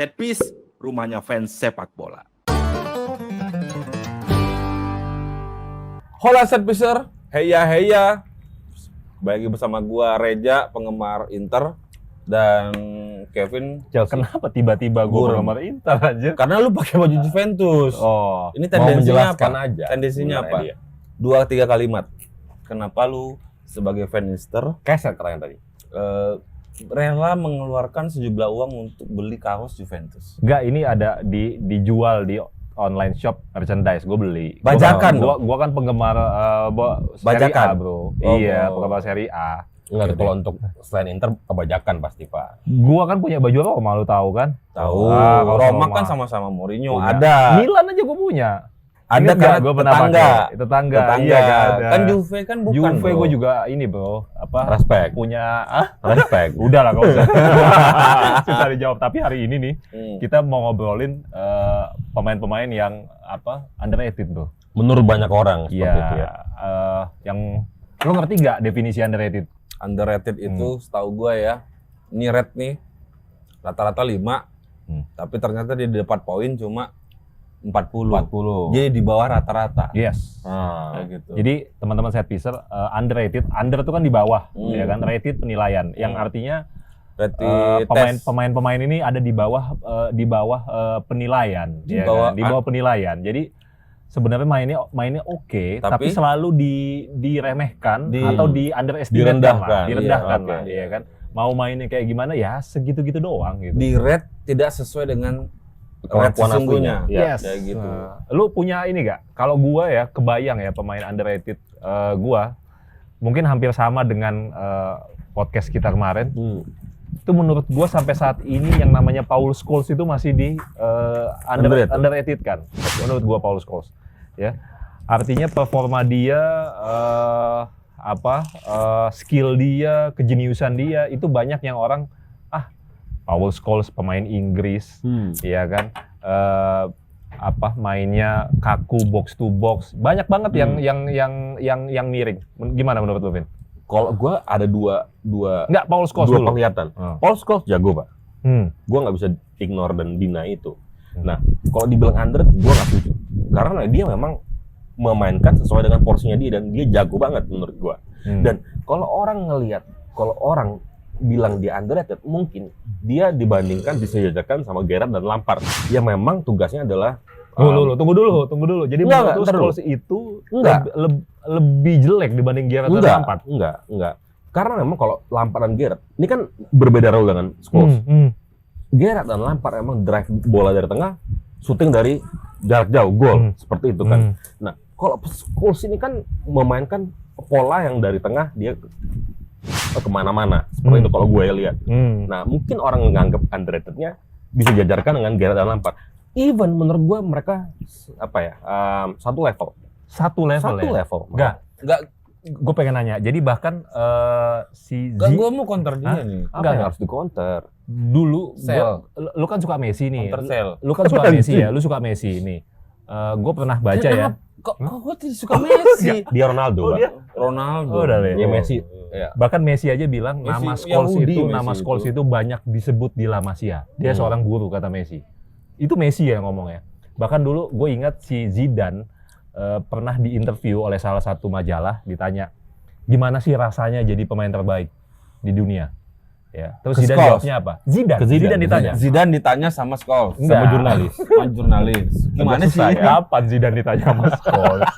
Setpiece, rumahnya fans sepak bola. Hola Setpiecer, heya. Bagi bersama gua Reja, penggemar Inter, dan Kevin. Kenapa tiba-tiba gue Gurem. penggemar Inter aja? Karena lu pakai baju Juventus. Oh, Ini mau tendensinya menjelaskan apa? aja. Tendensinya apa? Sebenarnya dia. 2-3 kalimat. Kenapa lu sebagai fan Inter Keset katanya tadi. rela mengeluarkan sejumlah uang untuk beli kaos Juventus? enggak, ini ada dijual di online shop merchandise, gue beli. Bajakan Gua kan penggemar Serie Bajakan? A, bro. Oh, iya, oh. penggemar Serie A. Enggak, kalau untuk selain Inter kebajakan pasti, Pak. Gua kan punya baju Roma, lu tahu kan? Tahu. kalau Roma Roma. kan sama-sama Mourinho. Punya. Ada. Milan aja gue punya. Ada Ini karena gua pernah tetangga. pakai. Tetangga. Iya, ada. Kan Juve kan bukan. Juve bro. gue juga ini, bro. Apa? Respect. Punya Respect. udah lah, gak usah. Susah dijawab. Tapi hari ini nih, kita mau ngobrolin pemain-pemain yang underrated, bro. Menurut banyak orang seperti Iya. itu ya. Yang lo ngerti nggak definisi underrated? Underrated itu setahu gua ya, ini red nih rata-rata 5, tapi ternyata dia dapat poin cuma 40. Jadi di bawah rata-rata. Yes. Kayak gitu. Jadi teman-teman Setpiecer, underrated, under itu kan di bawah, ya kan? Rated penilaian, yang artinya Rated tes. pemain-pemain ini ada di bawah penilaian, Di ya bawah- kan? Di bawah penilaian. Jadi sebenarnya mainnya oke, tapi Tapi selalu diremehkan Di- atau di underestimate direndahkan. direndahkan Iya, lah, oke. ya kan? Mau mainnya kayak gimana ya segitu-gitu doang gitu. di red tidak sesuai dengan red Kemampuan sesungguhnya. aslinya. Yes. Kayak gitu. Lu punya ini gak? Kalau gua ya kebayang ya pemain underrated gua mungkin hampir sama dengan podcast kita kemarin. Itu menurut gua sampai saat ini yang namanya Paul Scholes itu masih di Underrated. underrated kan. Menurut gua Paul Scholes. Ya. Artinya performa dia skill dia, kejeniusan dia itu banyak yang orang Paul Scholes pemain Inggris, ya kan, mainnya kaku box to box, banyak banget yang miring. Gimana menurut lu, Vin? Kalau gua ada dua Enggak, Paul Scholes dulu. penglihatan. Oh. Paul Scholes jago, Pak. Gua nggak bisa ignore dan deny itu. Nah, kalau dibilang under, gua nggak setuju. Karena dia memang memainkan sesuai dengan porsinya dia dan dia jago banget menurut gua. Dan kalau orang bilang dia underrated, mungkin dia dibandingkan disejajarkan sama Gerrard dan Lampard. Ya memang tugasnya adalah Tunggu dulu. Jadi Enggak, menurut lu ntar dulu. Scholes itu Enggak. lebih jelek dibanding Gerrard dan Lampard? Enggak. Karena memang kalau Lampard dan Gerrard, ini kan berbeda role dengan Scholes. Gerrard dan Lampard emang drive bola dari tengah, shooting dari jarak jauh, gol. Seperti itu kan. Nah, kalau Scholes ini kan memainkan pola yang dari tengah, dia kemana-mana. Seperti itu kalau gue lihat. Nah, mungkin orang menganggap underrated-nya bisa jajarkan dengan Gerrard dan Lampard. Even menurut gue mereka satu level. Satu level Satu ya? level. Enggak. Enggak, Gue pengen nanya. Jadi bahkan si gua mau counter dia nih. Apa Enggak. yang harus di-counter? dulu Sel. lu kan suka Messi nih. Counter sell. Lu kan suka Messi ya, lu suka Messi nih. Gue pernah baca ya. Kok gua tidak suka Messi? Dia Ronaldo, Pak. Ronaldo. Oh, udah deh. Dia Messi. Ya. Bahkan Messi aja bilang Messi nama Scholes Yahudi, itu Messi nama itu. Scholes itu banyak disebut di La Masia. Dia seorang guru kata Messi. Itu Messi ya ngomongnya. Bahkan dulu gue ingat si Zidane pernah diinterview oleh salah satu majalah, ditanya gimana sih rasanya jadi pemain terbaik di dunia. Ya. Terus Ke Zidane Scholes? jawabnya apa? Zidane. Ke Zidane, Zidane ditanya. Zidane ditanya sama Scholes. Enggak. Sama jurnalis. Sama jurnalis. Gimana sih? Kapan Zidane ditanya sama Scholes?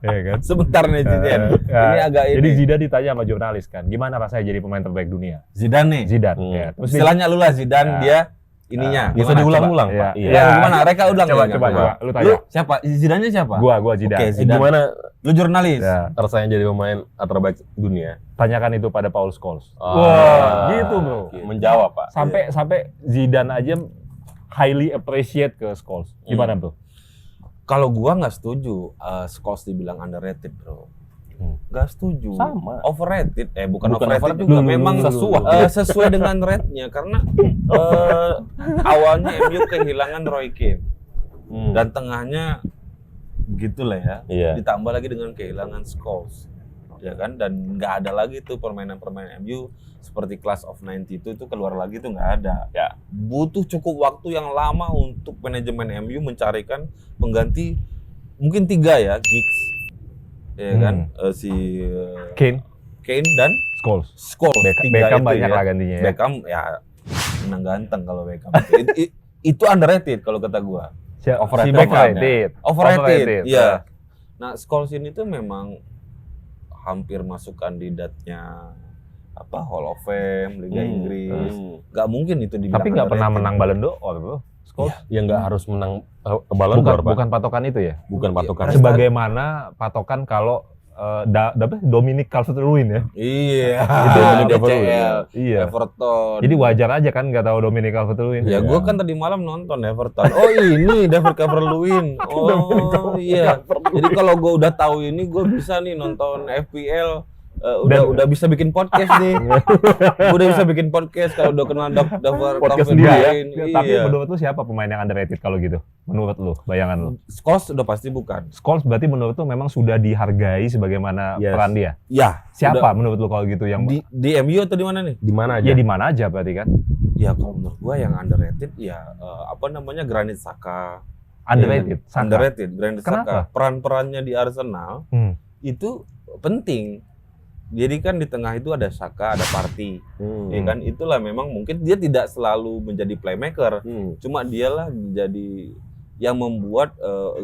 Ya kan? Sebentar nih Zidane. Ini agak Jadi ini. Zidane ditanya sama jurnalis kan, gimana rasanya jadi pemain terbaik dunia? Zidane nih. Zidane. Ya. Terus dia- Istilahnya lu lah Zidane, Ya. dia ininya. Bisa Gimana? diulang-ulang, Coba. Pak. Iya. Coba. Ya, gimana? Reka ulang Coba, ya, coba, coba. lu Lu tanya. siapa? Zidane siapa? Gua Zidane. Oke, Zidane. Gimana Lu jurnalis. Ya. rasanya jadi pemain terbaik dunia? Tanyakan itu pada Paul Scholes. Wah, gitu, bro. Menjawab, Pak. Sampai Zidane aja highly appreciate ke Scholes. Gimana, bro? Kalau gua nggak setuju Scholes dibilang underrated, bro. Nggak setuju. Sama. Overrated. Bukan Bukan overrated overrated. juga. Lu, Memang sesuai. sesuai dengan rate-nya. Karena awalnya MU kehilangan Roy Keane. Dan tengahnya gitulah ya. Iya. Ditambah lagi dengan kehilangan Scholes. ya kan, dan nggak ada lagi tuh permainan-permainan MU seperti Class of 90 itu keluar lagi tuh nggak ada. Ya. Butuh cukup waktu yang lama untuk manajemen MU mencarikan pengganti, mungkin 3 ya, Giggs, ya kan, si Kane, dan Scholes. Tiga Beckham itu banyak ya. lah gantinya ya. Beckham ya menang ganteng kalau Beckham. Itu underrated kalau kata gua. Overrated. Overrated. Iya. Nah, Scholes ini tuh memang hampir masuk kandidatnya Hall of Fame Liga Inggris. Gak mungkin itu dibilang Tapi nggak pernah underrated. menang Ballon d'Or tuh. Scholes. Ya nggak harus menang Ballon d'Or, Pak. Bukan patokan itu ya. Bukan patokan. Sebagaimana patokan kalau Dominic Calvert-Lewin ya. Iya. Itu Dominic Calvert-Lewin. DCL, Iya. Everton. Jadi wajar aja kan nggak tahu Dominic Calvert-Lewin. Ya, gue kan tadi malam nonton Everton. Oh ini David Calvert-Lewin. Oh iya. Jadi kalau gue udah tahu ini, gue bisa nih nonton FPL. Udah bisa bikin podcast nih. Gue udah bisa bikin podcast kalau udah kenal David Podcast sendiri ya. Calvert-Lewin. Tapi Iya. menurut lu siapa pemain yang underrated kalau gitu? Menurut lu, bayangan lu? Scholes udah pasti bukan. Scholes berarti menurut lu memang sudah dihargai sebagaimana Yes. peran dia. Ya. Siapa menurut lu kalau gitu yang Di MU atau di mana nih? Di mana aja? ya di mana aja berarti kan? Ya kalau menurut gue yang underrated ya Granit Xhaka. Underrated. Saka. Underrated Granit Xhaka. Kenapa? Peran-perannya di Arsenal itu penting. Jadi kan di tengah itu ada Xhaka, ada Partey. Ya kan, itulah memang mungkin dia tidak selalu menjadi playmaker. Cuma dialah menjadi yang membuat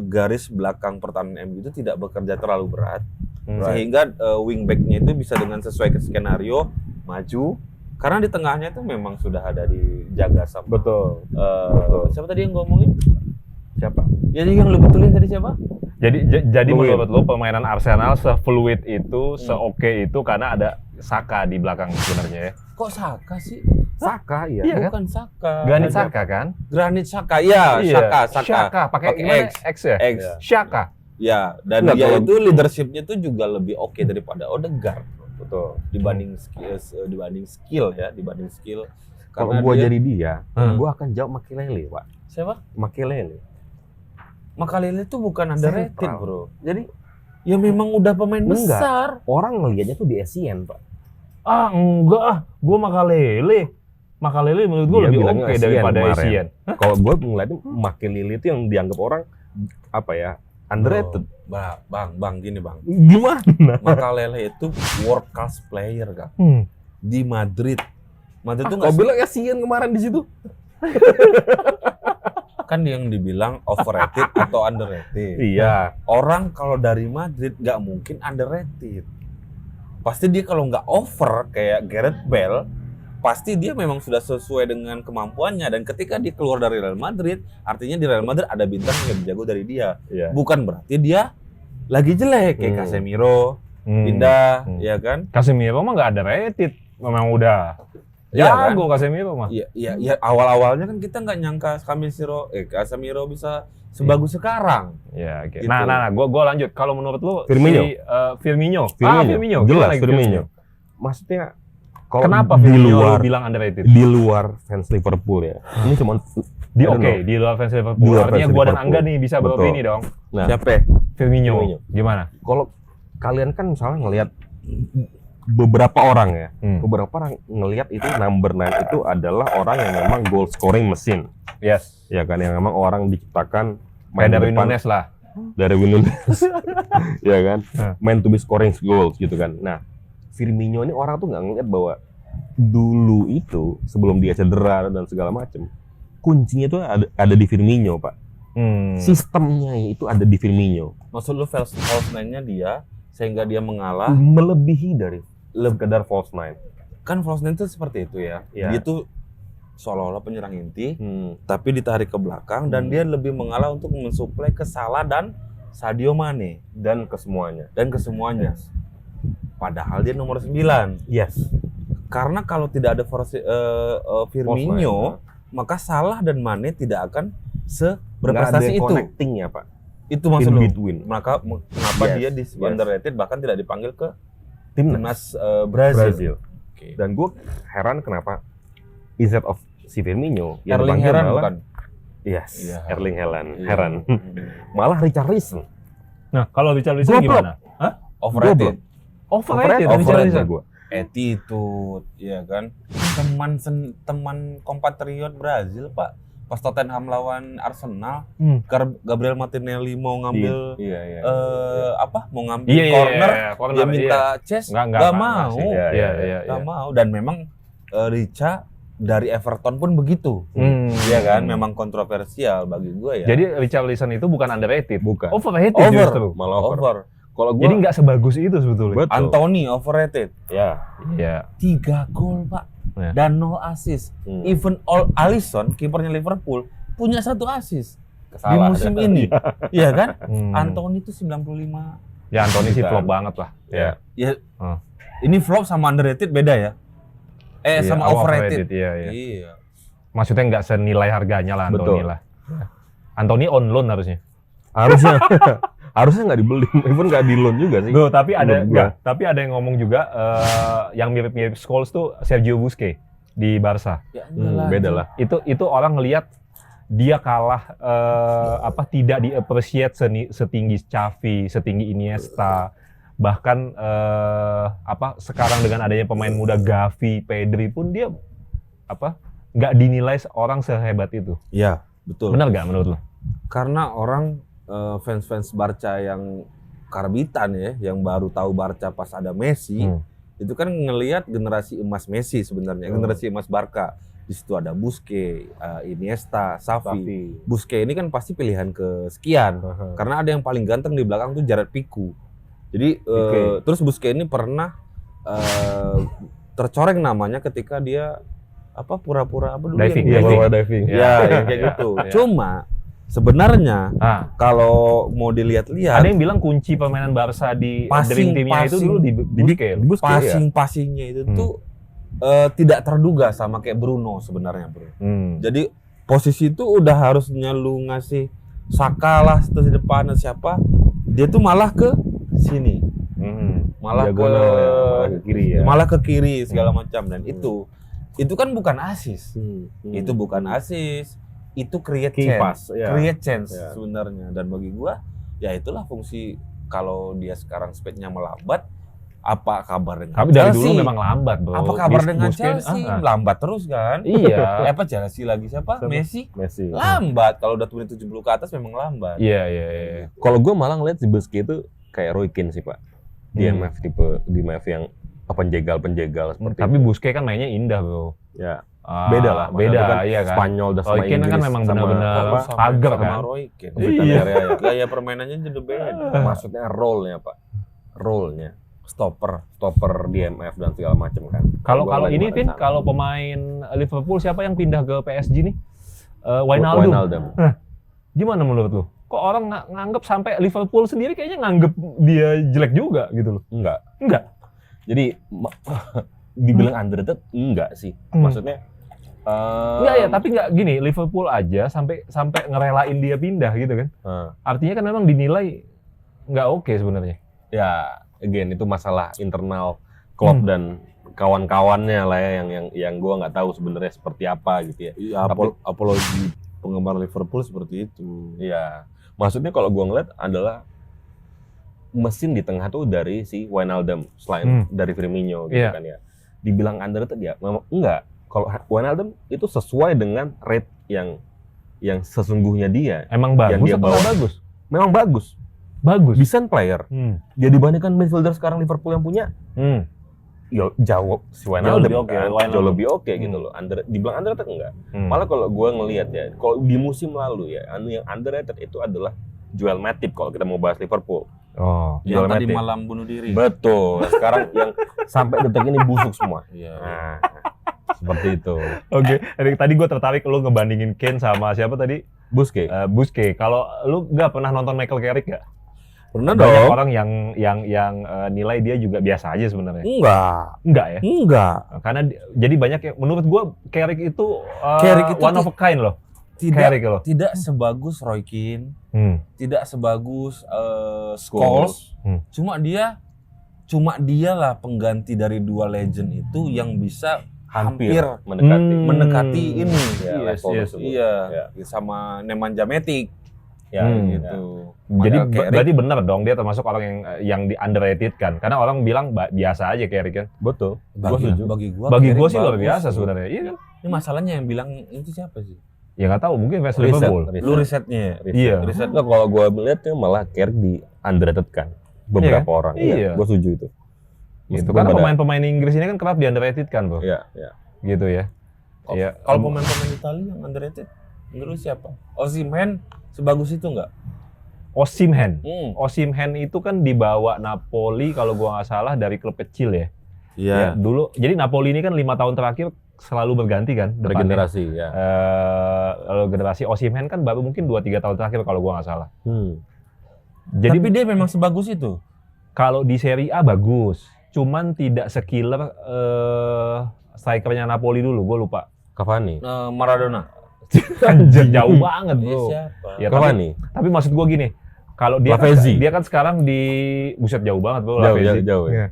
garis belakang pertahanan MU itu tidak bekerja terlalu berat. Sehingga wingback-nya itu bisa dengan sesuai ke skenario maju. Karena di tengahnya itu memang sudah ada dijaga sama. Betul. Siapa tadi yang ngomongin? Siapa? Jadi yang lu betulin tadi siapa? Jadi Fluid. menurut lu permainan Arsenal se-fluid itu, se-oke itu karena ada Saka di belakang sebenarnya ya. Kok Saka sih? Saka, iya. Iya kan? Bukan Saka. Granit Saka kan? Granit Saka, iya. Saka. Saka pakai gimana? X ya? X. Saka. Ya, dan Nggak, dia kalau- itu leadership-nya tuh juga lebih oke daripada Odegaard. Betul. Dibanding skill. Kalau Karena gua dia- jadi dia, Hmm. gua akan jawab Makelele, Pak. siapa? Makelele. Makalele itu bukan underrated, Sentral. bro. Jadi Ya memang udah pemain Enggak. besar. orang ngelihatnya tuh di ASEAN, Pak. Ah enggak ah, gua Makalele menurut gua Dia lebih bilangnya oke Asian daripada kemarin. Asian. Kalau gua ngeliatnya Makelele itu yang dianggap orang apa ya? Underrated. Bang, gini bang. Gimana? Makalele itu world class player, Kak. Di Madrid. Madrid tuh Kau bilang ASEAN kemarin di situ. kan yang dibilang overrated atau underrated. Iya. Orang kalau dari Madrid nggak mungkin underrated. Pasti dia kalau nggak over kayak Gareth Bale, pasti dia memang sudah sesuai dengan kemampuannya. Dan ketika dia keluar dari Real Madrid, artinya di Real Madrid ada bintang yang lebih jago dari dia. Iya. Bukan berarti dia lagi jelek kayak Casemiro, pindah, ya kan? Casemiro mah nggak ada rated, memang udah Iya kan? jago Casemiro mah. Iya, awal-awalnya kan kita nggak nyangka Casemiro bisa sebagus sekarang. Ya, oke. Gitu. Nah, gua lanjut. Kalau menurut lu Firmino. si Firmino. Firmino. Gimana Jelas gitu Firmino. Maksudnya kalau Kenapa di Firmino luar lu bilang underrated? di luar fans Liverpool ya. Ini cuma Di I don't oke, know. di luar fans Di Liverpool. luar Artinya fans gua dan Liverpool. Angga nih bisa Betul. beropini dong. Nah, Siapa? Firmino. Firmino. Gimana? kalau kalian kan misalnya ngelihat beberapa orang ya, beberapa orang ngelihat itu number 9 itu adalah orang yang memang goal scoring mesin. Yes. Ya kan, yang memang orang diciptakan Main di dari depan Nunes lah. dari Nunes. Ya kan, Hah. main to be scoring goals gitu kan. Nah, Firmino ini orang tuh nggak ngeliat bahwa dulu itu sebelum dia cedera dan segala macam, kuncinya itu ada di Firmino, Pak. Sistemnya itu ada di Firmino. Maksud lu false nine-nya dia sehingga dia mengalah? Melebihi dari sekedar false nine. Kan false nine itu seperti itu ya. Iya. Dia tuh seolah-olah penyerang inti, tapi ditarik ke belakang dan dia lebih mengalah untuk mensuplai ke Salah dan Sadio Mane Dan ke semuanya. semuanya. Padahal dia nomor 9. Yes. Karena kalau tidak ada Firmino, maka Salah dan Mane tidak akan berprestasi itu. Connectingnya, Pak. Itu maksud In lu. between. Maka kenapa Yes, dia di yes. underrated bahkan tidak dipanggil ke Timnas timnas Brazil. Brazil. Oke. Dan gue heran kenapa instead of si Firmino Erling dipanggil Haaland malah- bukan? Yes, Iya. Erling Haaland. Iya. Heran. Malah Richarlison. Nah, kalau Richarlison Goblok. gimana? Hah? Overrated. Overrated. Overrated gua. Attitude, ya kan? Teman kompatriot Brazil, Pak. Pas Tottenham lawan Arsenal, Gabriel Martinelli mau ngambil Iya. mau ngambil corner, dia minta chest, nggak mau. Iya. Mau. Dan memang Richa dari Everton pun begitu. Iya kan? Memang kontroversial bagi gue ya. Jadi Richarlison itu bukan underrated, Bukan. overrated justru. Malah over. Kalau gua Jadi nggak sebagus itu sebetulnya. Betul. Anthony overrated. Ya. Iya. 3 gol, Pak. Ya. Dan 0 assist. Even Alisson, kipernya Liverpool, punya 1 assist di musim ini. Iya kan? Anthony itu 95. Ya Anthony sih flop banget lah. Ya. Ya. Ini flop sama underrated beda ya? Sama overrated. Iya. Maksudnya nggak senilai harganya lah Anthony Betul. lah. Anthony on loan harusnya. Harusnya nggak dibeli, even nggak di loan juga sih. Tapi ada Menurut gua. tapi ada yang ngomong juga yang mirip-mirip Scholes tuh Sergio Busquets di Barca. Ya enggak lah. Beda lah. Itu orang ngelihat dia kalah tidak di-appreciate setinggi Xavi, setinggi Iniesta. Bahkan sekarang dengan adanya pemain muda Gavi, Pedri pun dia nggak dinilai orang sehebat itu. Iya, betul. Benar nggak menurut lo? Karena orang fans Barca yang karbitan ya, yang baru tahu Barca pas ada Messi, itu kan ngelihat generasi emas Messi sebenarnya, generasi emas Barca. Di situ ada Busquets, Iniesta, Xavi. Busquets ini kan pasti pilihan kesekian, karena ada yang paling ganteng di belakang tuh Gerard Pique. Jadi terus Busquets ini pernah tercoreng namanya ketika dia pura-pura diving. Diving. Ya, yang kayak gitu. Cuma sebenarnya kalau mau dilihat-lihat, ada yang bilang kunci permainan Barca di dream teamnya itu dulu di Busquets. Passing-passingnya itu tuh tidak terduga sama kayak Bruno sebenarnya, bro. Jadi posisi itu udah harusnya lu ngasih Saka lah terus di depan siapa, dia tuh malah ke sini, malah ke kiri ya. malah ke kiri segala macam, dan itu kan bukan assist, itu bukan assist. Itu create chance, sebenarnya. Dan bagi gua ya itulah fungsi kalau dia sekarang speednya melambat. Apa kabar dengan Tapi dari dulu memang lambat, bro. Apa kabar dengan Chelsea? Lambat terus kan? Iya. Chelsea lagi siapa? Messi. Lambat. Kalau udah menit 70 ke atas memang lambat. Iya. Kalau gue malah ngeliat si Busquets itu kayak Roy Keane sih, Pak. Di MF tipe di MF yang penjegal seperti Tapi itu. Busquets kan mainnya indah, bro. Ya. Beda lah, beda, iya kan. Spanyol dan sama Roy Keane Inggris kan memang benar-benar pagar kan. Roy Keane. Iya. Gaya permainannya jadi beda. Maksudnya role-nya, Pak. Role-nya stopper DMF dan segala macam kan. Kalau ini Vin, kalau pemain Liverpool siapa yang pindah ke PSG nih? Wijnaldum. Gimana menurut lu? Kok orang nganggep sampai Liverpool sendiri kayaknya nganggep dia jelek juga gitu loh? Enggak. Jadi dibilang underrated enggak sih. Maksudnya enggak ya, tapi enggak gini, Liverpool aja sampai ngerelain dia pindah gitu kan. Artinya kan memang dinilai enggak oke sebenarnya. Ya, again itu masalah internal Klopp dan kawan-kawannya lah ya, yang gua nggak tahu sebenarnya seperti apa gitu ya. Iya, apologi penggemar Liverpool seperti itu. Iya. Maksudnya kalau gua ngeliat adalah mesin di tengah tuh dari si Wijnaldum selain dari Firmino gitu kan ya. Dibilang underrated ya memang enggak. Kalau Wijnaldum itu sesuai dengan rate yang sesungguhnya dia. Emang bagus dia atau nggak bagus? Memang bagus. Decent player. Dia dibandingkan midfielder sekarang Liverpool yang punya, ya jauh si Wijnaldum jauh lebih oke gitu loh. Dibilang underrated enggak. Malah kalau gue ngelihat ya, kalau di musim lalu ya, yang underrated itu adalah Joel Matip kalau kita mau bahas Liverpool. Yang tadi malam bunuh diri. Betul. Sekarang yang sampai detik ini busuk semua. Iya. Nah, seperti itu. Oke. Tadi gue tertarik lu ngebandingin Kane sama siapa tadi? Busquets. Busquets. Kalau lu nggak pernah nonton Michael Carrick nggak? Pernah Banyak dong. orang yang nilai dia juga biasa aja sebenarnya. Enggak ya? Enggak. Karena jadi banyak yang menurut gue Carrick itu one of a kind loh. Tidak sebagus Roy Keane, tidak sebagus Scholes. Cuma dia lah pengganti dari dua legend itu yang bisa hampir mendekati ini. Iya, Iya, sama Nemanja Matic. Ya Hmm. gitu. Jadi Padahal Carrick- berarti bener dong dia termasuk orang yang di underrated kan. Karena orang bilang biasa aja Carrick kan. Betul. Gua bagi setuju. gua Bagi Carrick gue sih luar bagus biasa tuh. sebenarnya. Iya kan? Ini masalahnya yang bilang itu siapa sih? Ya nggak tahu, mungkin fans Riset. Liverpool. Lu risetnya. Iya. Riset. Nah, kalau gue melihatnya malah Carrick di underrated kan beberapa Iya. orang. Iya. Gue setuju itu. Gitu. Meskipun Karena pada- pemain-pemain Inggris ini kan kerap di underrated kan, Bro. Iya, iya. Gitu ya. Iya. Kalau pemain-pemain Italia yang underrated menurut siapa? Osimhen sebagus itu nggak? Osimhen. Hmm. Osimhen itu kan dibawa Napoli kalau gua nggak salah dari klub kecil ya. Iya. Ya, dulu. Jadi Napoli ini kan 5 tahun terakhir selalu berganti kan depannya. Regenerasi ya. Kalau generasi Osimhen kan baru mungkin 2-3 tahun terakhir kalau gua nggak salah. Jadi Jadi dia memang sebagus itu. kalau di Serie A bagus, cuman tidak sekiller strikernya Napoli dulu, gue lupa. Cavani. Maradona. Anjir jauh banget bro. Siapa? Ya, Cavani. tapi maksud gue gini, kalau dia Lavezzi. dia kan sekarang di buset jauh banget bro. Jauh, Lavezzi. jauh, jauh. Iya.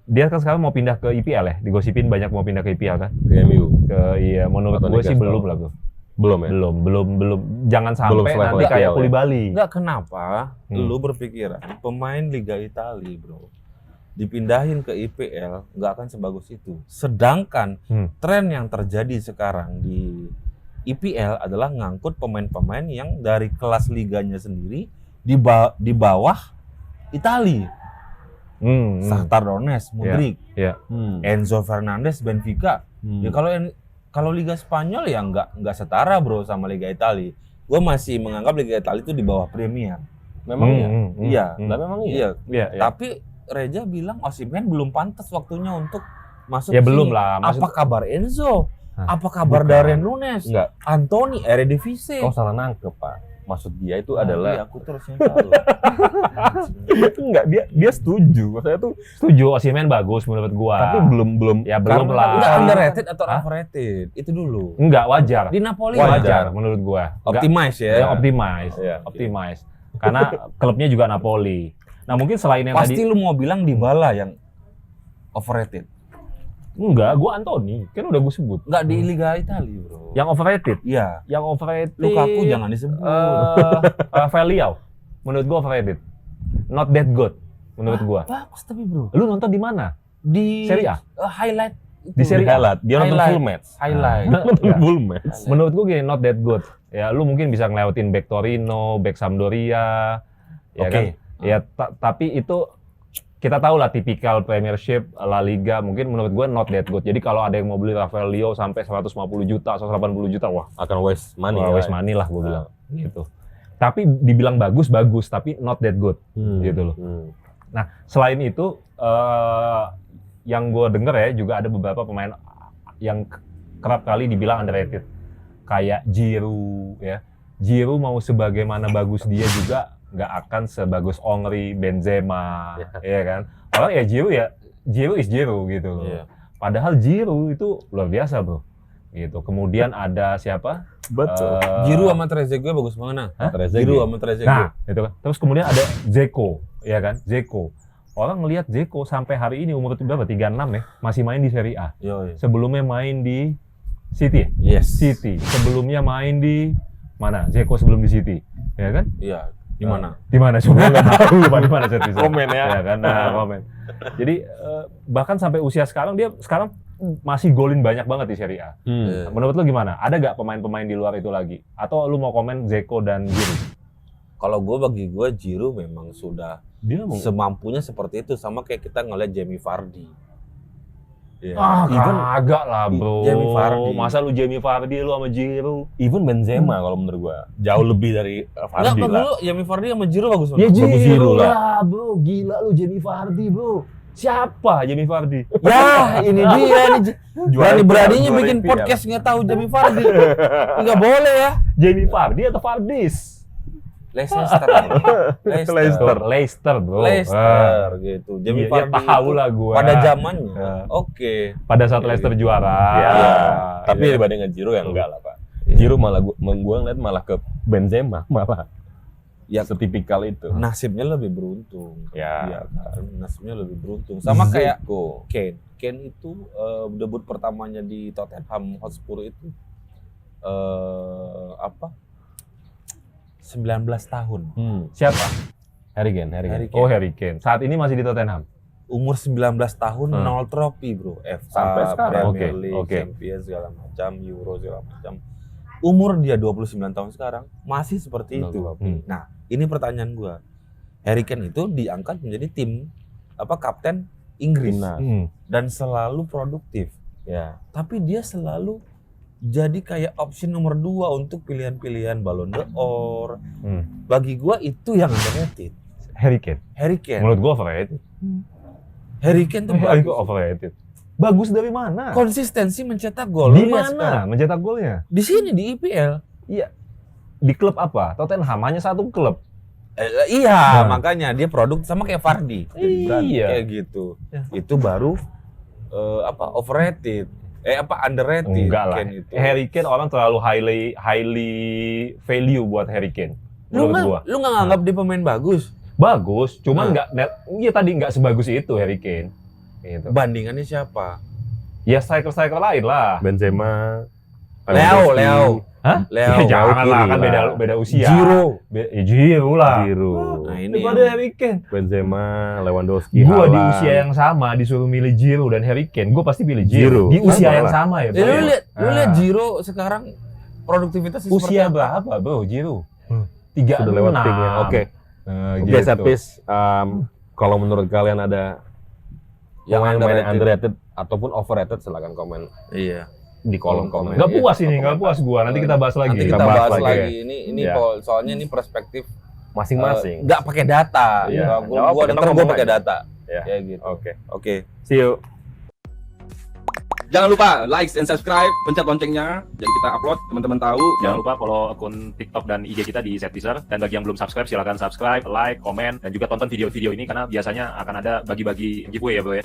Dia kan sekarang mau pindah ke IPL ya, digosipin banyak mau pindah ke IPL kan. Ke MU. Iya menurut Atau gue sih Newcastle. belum lah bro. Belum ya? Belum. Jangan Belum sampai selevel nanti kayak IPL ya? Koulibaly. Enggak, kenapa Hmm. lu berpikiran pemain Liga Italia bro dipindahin ke IPL nggak akan sebagus itu. Sedangkan tren yang terjadi sekarang di IPL adalah ngangkut pemain-pemain yang dari kelas liganya sendiri di bawah Italia. Shakhtar Donetsk, Mudryk, Iya. Enzo Fernandez, Benfica. Ya kalau Liga Spanyol ya nggak setara bro sama Liga Italia. Gue masih menganggap Liga Italia itu di bawah Premier. Memang ya? Iya. Lah memang iya. Iya. Iya. Tapi Reja bilang Osimhen belum pantas waktunya untuk masuk Ya sini. belum lah. Apa kabar Enzo? Hah, Apa kabar bukan. Darren Nunes? Enggak. Anthony, Eredivisie. Kau salah nangkep, Pak. Maksud dia itu Iya, adalah aku terus yang salah. enggak, dia setuju. Maksudnya tuh Setuju, Osimhen bagus menurut gua. tapi belum ya belum karena lah. Udah underrated atau Hah? overrated? Itu dulu. Enggak, wajar. Di Napoli Wajar menurut gua. Enggak, Optimize ya. ya, optimize. Iya. Optimize. Karena klubnya juga Napoli. Nah, mungkin selain yang Pasti tadi lu mau bilang Dybala yang overrated. enggak, gua Anthony. Kan udah gua sebut. Enggak di Liga Italia, Bro. Yang overrated. Iya. Yang overrated. Lukaku jangan disebut. Rafael Leao. Menurut gua overrated. Not that good menurut gua. Bagus tapi, Bro. Lu nonton di mana? Di Serie A? highlight itu. Di Serie A? highlight. Dia nonton Highlight. full match. Highlight. Nonton full match. Menurut gua gini, not that good. Ya, lu mungkin bisa ngelewatin back Torino, back Sampdoria, ya Oke. kan? Ya, tapi itu kita tahu lah tipikal Premiership, La Liga, mungkin menurut gue not that good. Jadi kalau ada yang mau beli Rafael Leao sampai 150 juta, 180 juta, wah, Akan waste money. waste money lah gue bilang. Gitu. Tapi dibilang bagus, tapi not that good. Gitu loh. Nah, selain itu, yang gue denger ya, juga ada beberapa pemain yang kerap kali dibilang underrated. Kayak Giroud, ya. Giroud mau sebagaimana bagus dia juga nggak akan sebagus Henry, Benzema, ya kan? Orang ya Giroud is Giroud gitu loh. Iya. Padahal Giroud itu luar biasa bro. Gitu. Kemudian ada siapa? Betul. Giroud sama Trezeguet bagus mana? Hah? Giroud sama Trezeguet. Nah, itu kan. Terus kemudian ada Dzeko, ya kan? Dzeko. Orang ngelihat Dzeko sampai hari ini umur berapa? 36 ya, masih main di Serie A. Yoi. Sebelumnya main di City, Yes. City. Sebelumnya main di mana? Dzeko sebelum di City, ya kan? Iya. Di mana? Di mana? Coba nggak tahu di mana City. Komen ya. kan? Nah, komen. Jadi bahkan sampai usia sekarang dia sekarang masih golin banyak banget di Serie A. Iya. Menurut lu gimana? Ada nggak pemain-pemain di luar itu lagi? Atau lu mau komen Dzeko dan Giroud? Kalau bagi gue Giroud memang sudah Dia mau semampunya seperti itu, sama kayak kita ngeliat Jamie Vardy. Iya. Kagak lah bro. Jamie Vardy. Masa lu Jamie Vardy lu sama Giroud? even Benzema kalau menurut gua jauh lebih dari Enggak, Vardy bagi lah. lu Jamie Vardy sama Giroud bagus Ya banget. Giroud Giroud lah. lah bro. Gila lu Jamie Vardy bro. Siapa Jamie Vardy? Ya, ini dia nih. Berani-beraninya juara bikin IPL. podcast nggak tahu Jamie Vardy. Nggak boleh ya. Jamie Vardy atau Vardis? Leicester. Leicester bro. Leicester gitu. Jamie Iya, Vardy. tahu itu lah gua. Pada zamannya. Ya. Oke. Pada saat Leicester juara. Ya, tapi Iya. dibanding dengan Giroud ya enggak lah, Pak. Iya. Giroud malah gua ngeliat malah ke Benzema malah. Ya, Setipikal itu. nasibnya lebih beruntung. Ya. Iya kan, nasibnya lebih beruntung. Sama kayak Dzeko. Kane. Kane itu debut pertamanya di Tottenham Hotspur itu 19 tahun. Siapa? Harry Kane. Harry Kane. Oh, Harry Kane. Saat ini masih di Tottenham. Umur 19 tahun, 0 trofi bro. FA, Sampai sekarang. Premier League, Oke. Champions segala macam, Euro segala macam. Umur dia 29 tahun sekarang masih seperti itu. Nah, ini pertanyaan gua. Harry Kane itu diangkat menjadi kapten Inggris dan selalu produktif. Ya. Tapi dia selalu jadi kayak opsi nomor 2 untuk pilihan-pilihan Ballon d'Or. Bagi gua itu yang underrated. Harry Kane. Harry Kane. Menurut gua overrated. Harry Kane tuh Harry bagus. Kane overrated. Bagus dari mana? Konsistensi mencetak gol. Di Lu lihat mana sekarang. mencetak golnya? Di sini di IPL. Iya. Di klub apa? Tottenham hanya satu klub. Iya, Nah. makanya dia produk sama kayak Vardy. Iya. Kayak gitu. Ya. Itu baru overrated. Underrated. Enggak lah. Kane itu. Harry Kane orang terlalu highly value buat Harry Kane. Menurut gua. Lu nggak nganggap dia pemain bagus? Bagus, cuman Nah. nggak sebagus itu Harry Kane. Gitu. Bandingannya siapa? Ya striker lain lah. Benzema. Leo. Hah? Leo. Ya, jangan lah, kan kiri lah. beda usia. Giro. Giro lah. Giroud. Nah, ini Daripada Harry Kane. Benzema, Lewandowski, Gua di Haaland. usia yang sama disuruh milih Giro dan Harry Kane, gua pasti pilih Giroud. Giro. Di usia Sama yang lah. sama ya. Lu Bro. lihat Ah. Giro sekarang produktivitas Usia berapa, Bro? Giro. 36. Sudah lewat peaknya. Oke. Oke, Gitu. Septis. Kalau menurut kalian ada yang pemain underrated ataupun overrated, silakan komen Iya. di kolom komen. Nggak puas ini, Komen. nggak puas gua. Nanti kita bahas lagi. Nanti kita Kita bahas bahas lagi lagi. Ini Ya. soalnya ini perspektif Masing-masing. nggak pakai data. Iya. Gua Nggak apa-apa, ntar kita gua ngomong pakai aja. data. Ya. Ya gitu. Oke. Oke. See you. Jangan lupa like and subscribe, pencet loncengnya, jadi kita upload, teman-teman tahu. Jangan lupa follow akun TikTok dan IG kita di Setteaser. Dan bagi yang belum subscribe, silakan subscribe, like, komen, dan juga tonton video-video ini karena biasanya akan ada bagi-bagi giveaway ya bro ya.